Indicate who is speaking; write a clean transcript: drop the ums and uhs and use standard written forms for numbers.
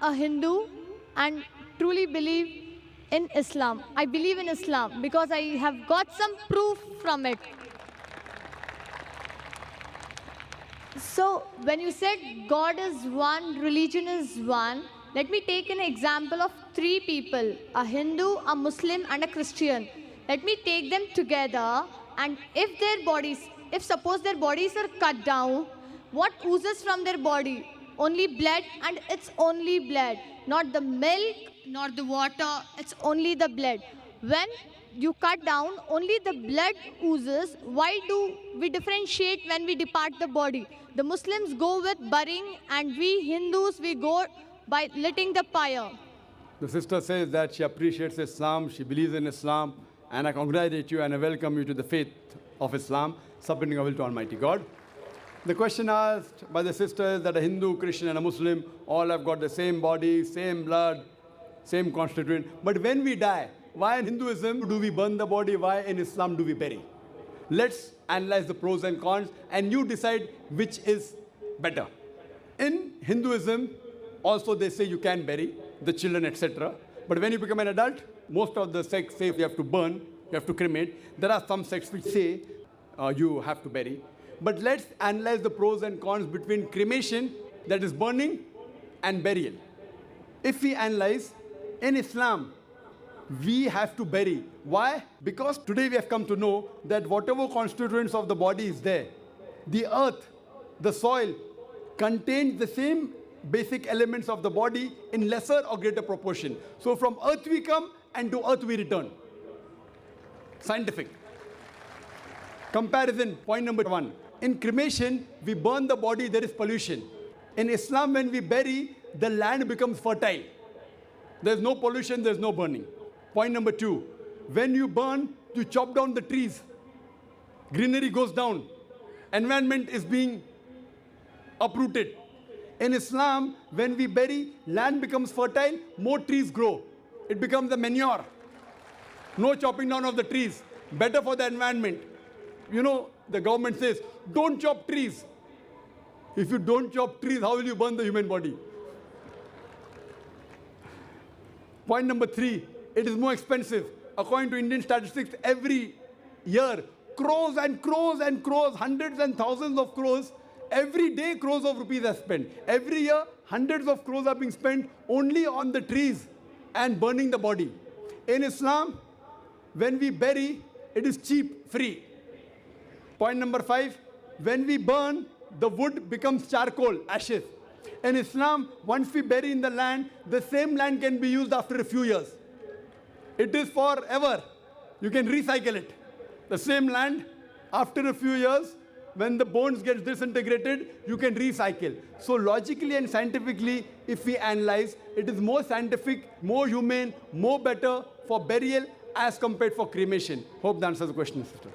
Speaker 1: a Hindu and truly believe in Islam. I believe in Islam because I have got some proof from it. So, when you said God is one, religion is one, let me take an example of three people, a Hindu, a Muslim, and a Christian. Let me take them together, and if suppose their bodies are cut down, what oozes from their body? Only blood, and it's only blood. Not the milk, not the water, it's only the blood. When you cut down, only the blood oozes. Why do we differentiate when we depart the body? The Muslims go with burying, and we Hindus, we go by lighting the fire.
Speaker 2: The sister says that she appreciates Islam, she believes in Islam, and I congratulate you and I welcome you to the faith of Islam, submitting our will to Almighty God. The question asked by the sister is that a Hindu, Christian, and a Muslim all have got the same body, same blood, same constituent. But when we die, why in Hinduism do we burn the body? Why in Islam do we bury? Let's analyze the pros and cons, and you decide which is better. In Hinduism, also they say you can bury the children, etc. But when you become an adult, most of the sects say you have to burn, you have to cremate. There are some sects which say you have to bury. But let's analyze the pros and cons between cremation, that is burning, and burial. If we analyze, in Islam, we have to bury. Why? Because today we have come to know that whatever constituents of the body is there, the earth, the soil, contains the same basic elements of the body in lesser or greater proportion. So from earth we come and to earth we return. Scientific. Comparison, point number one. In cremation, we burn the body, there is pollution. In Islam, when we bury, the land becomes fertile. There's no pollution, there's no burning. Point number two, when you burn, you chop down the trees. Greenery goes down. Environment is being uprooted. In Islam, when we bury, land becomes fertile, more trees grow. It becomes a manure. No chopping down of the trees. Better for the environment. You know, the government says, don't chop trees. If you don't chop trees, how will you burn the human body? Point number three, it is more expensive. According to Indian statistics, every year, crores and crores and crores, hundreds and thousands of crores, every day crores of rupees are spent. Every year, hundreds of crores are being spent only on the trees and burning the body. In Islam, when we bury, it is cheap, free. Point number five, when we burn, the wood becomes charcoal, ashes. In Islam, once we bury in the land, the same land can be used after a few years. It is forever. You can recycle it. The same land, after a few years, when the bones get disintegrated, you can recycle. So logically and scientifically, if we analyze, it is more scientific, more humane, more better for burial as compared for cremation. Hope that answers the question, sister.